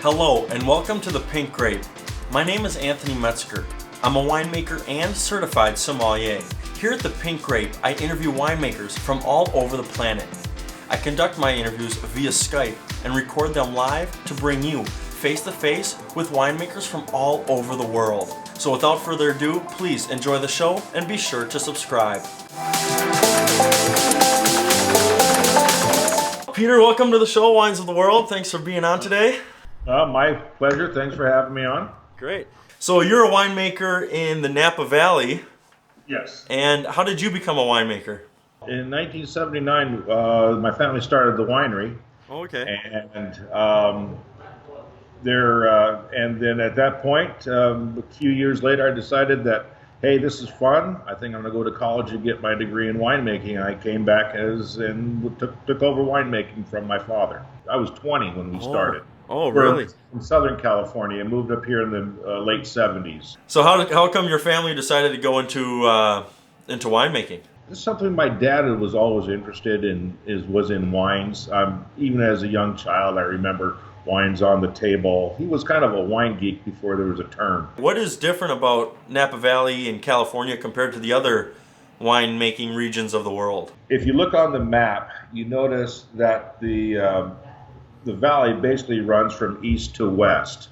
Hello and welcome to the Pink Grape. My name is Anthony Metzger. I'm a winemaker and certified sommelier. Here at the Pink Grape, I interview winemakers from all over the planet. I conduct my interviews via Skype and record them live to bring you face-to-face with winemakers from all over the world. So without further ado, please enjoy the show and be sure to subscribe. Peter, welcome to the show, Wines of the World. Thanks for being on today. My pleasure. Thanks for having me on. Great. So you're a winemaker in the Napa Valley. Yes. And how did you become a winemaker? In 1979, my family started the winery. Oh, okay. And then at that point, a few years later, I decided that, hey, this is fun. I think I'm going to go to college and get my degree in winemaking. I came back and took over winemaking from my father. I was 20 when we started. Oh, really? From Southern California. I moved up here in the late 70s. So how come your family decided to go into winemaking? It's something my dad was always interested in, was in wines. Even as a young child, I remember wines on the table. He was kind of a wine geek before there was a term. What is different about Napa Valley in California compared to the other winemaking regions of the world? If you look on the map, you notice that the valley basically runs from east to west.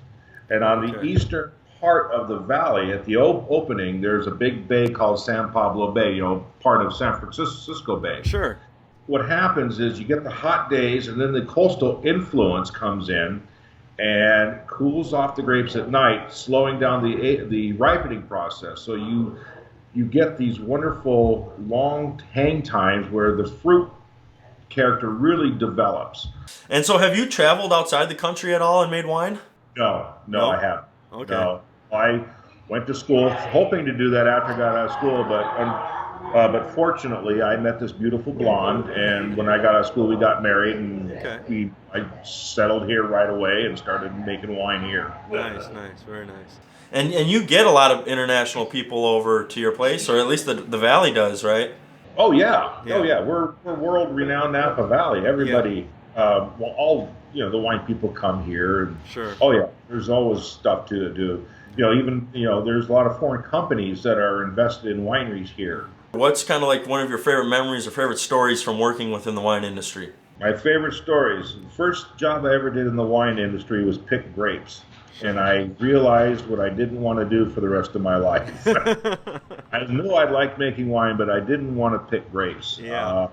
And on the eastern part of the valley, at the opening, there's a big bay called San Pablo Bay, part of San Francisco Bay. Sure. What happens is you get the hot days, and then the coastal influence comes in and cools off the grapes at night, slowing down the ripening process. So you get these wonderful long hang times where the fruit character really develops. And so have you traveled outside the country at all and made wine? No, I haven't. Okay. No. I went to school hoping to do that after I got out of school, but fortunately I met this beautiful blonde, and when I got out of school we got married, and I settled here right away and started making wine here. Nice, very nice. And you get a lot of international people over to your place, or at least the valley does, right? Oh yeah. We're world-renowned Napa Valley. Everybody, all the wine people come here. And, sure. Oh yeah, there's always stuff to do. There's a lot of foreign companies that are invested in wineries here. What's kind of like one of your favorite memories or favorite stories from working within the wine industry? My favorite stories. The first job I ever did in the wine industry was pick grapes. And I realized what I didn't want to do for the rest of my life. I knew I liked making wine, but I didn't want to pick grapes. Yeah.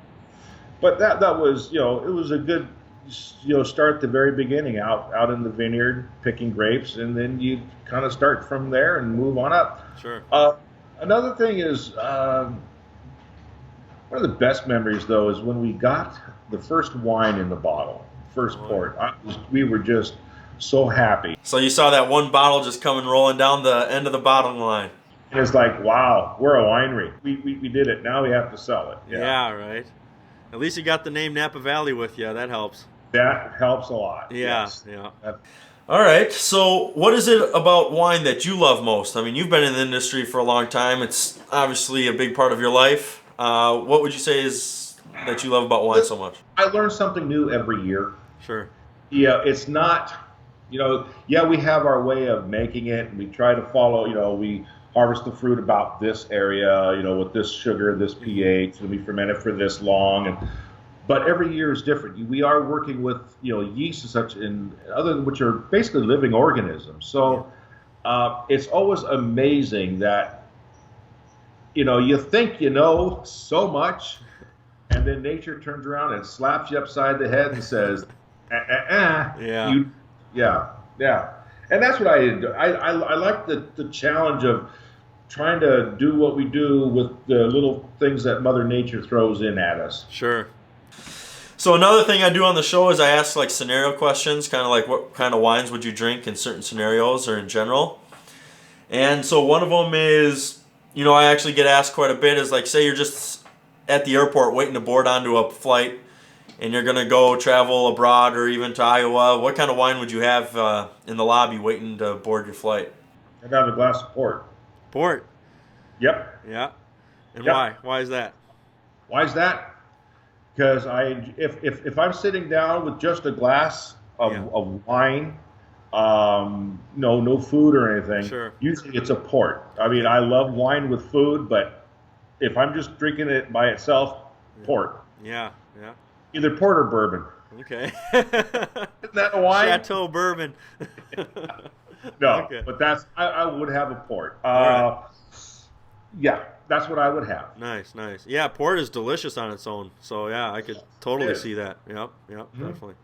But that was, it was a good, start at the very beginning, out in the vineyard, picking grapes, and then you kind of start from there and move on up. Sure. Another thing is, one of the best memories, though, is when we got the first wine in the bottle, first port. We were just so happy. So you saw that one bottle just coming rolling down the end of the bottling line. And it's like, wow, we're a winery. We did it. Now we have to sell it. Yeah, right. At least you got the name Napa Valley with you. That helps. That helps a lot. Yeah, yes. yeah. All right. So what is it about wine that you love most? I mean, you've been in the industry for a long time. It's obviously a big part of your life. What would you say is that you love about wine so much? I learn something new every year. Sure. Yeah, it's not, we have our way of making it, and we try to follow, we harvest the fruit about this area, with this sugar, this pH, and we ferment it for this long. But every year is different. We are working with, yeast and such, which are basically living organisms. So it's always amazing that, you think you know so much, and then nature turns around and slaps you upside the head and says, Yeah. Yeah. And that's what I did. I like the challenge of trying to do what we do with the little things that Mother Nature throws in at us. Sure. So another thing I do on the show is I ask like scenario questions, kind of like what kind of wines would you drink in certain scenarios or in general. And so one of them is, I actually get asked quite a bit, is like, say you're just at the airport waiting to board onto a flight and you're going to go travel abroad or even to Iowa. What kind of wine would you have in the lobby waiting to board your flight? I'd have a glass of port. Port? Yep. Yeah. And yep. why? Why is that? Why is that? Because if I'm sitting down with just a glass of wine, no food or anything. Sure. Usually it's a port. I mean, I love wine with food, but if I'm just drinking it by itself, port. Yeah, yeah. Either port or bourbon. Okay. Isn't that a wine? Chateau bourbon. No, Okay. but I would have a port. Right. Yeah, that's what I would have. Nice, nice. Yeah, port is delicious on its own. So yeah, I could totally see that. Yep, definitely.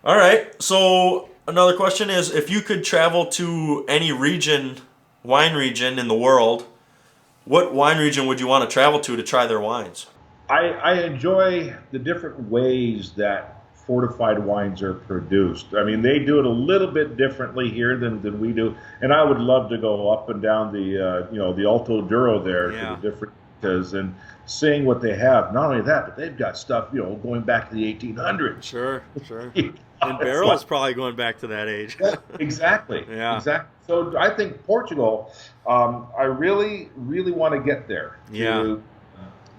All right. So another question is, if you could travel to any wine region in the world, what wine region would you want to travel to try their wines? I enjoy the different ways that fortified wines are produced. I mean, they do it a little bit differently here than we do, and I would love to go up and down the Alto Douro there to the different and seeing what they have. Not only that, but they've got stuff going back to the 1800s. Sure. And barrel is probably going back to that age. Yeah, exactly. Yeah. Exactly. So I think Portugal. I really want to get there. To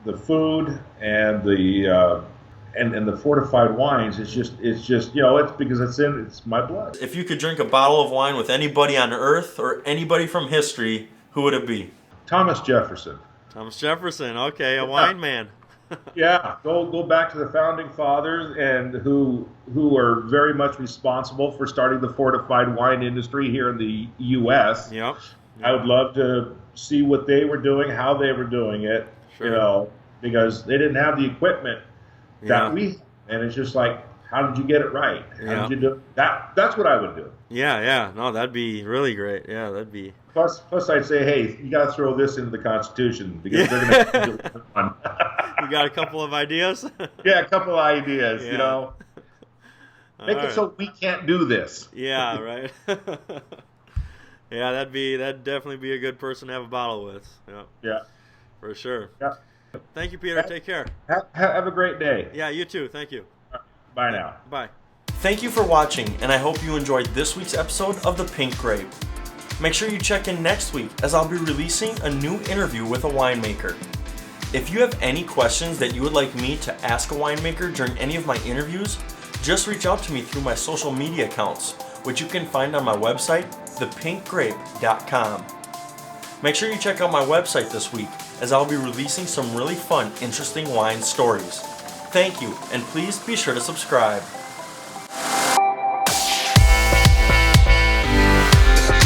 the food and the and the fortified wines. It's just it's because it's my blood. If you could drink a bottle of wine with anybody on earth or anybody from history, who would it be? Thomas Jefferson. Thomas Jefferson. Okay, a wine man. Yeah, go back to the founding fathers and who are very much responsible for starting the fortified wine industry here in the U.S. Yep. I would love to see what they were doing, how they were doing it. Sure. Because they didn't have the equipment that we, and it's just like, how did you get it right? How did you do that? That's what I would do. Yeah. No, that'd be really great. Yeah, that'd be. Plus, I'd say, hey, you got to throw this into the Constitution because they're going to. You got a couple of ideas? Yeah, a couple of ideas. Make it so we can't do this. Yeah, right. Yeah, that'd definitely be a good person to have a bottle with. Yeah. For sure. Yeah. Thank you, Peter. Take care. Have a great day. Yeah, you too. Thank you. Bye now. Bye. Thank you for watching, and I hope you enjoyed this week's episode of The Pink Grape. Make sure you check in next week as I'll be releasing a new interview with a winemaker. If you have any questions that you would like me to ask a winemaker during any of my interviews, just reach out to me through my social media accounts, which you can find on my website, thepinkgrape.com. Make sure you check out my website this week, as I'll be releasing some really fun, interesting wine stories. Thank you, and please be sure to subscribe.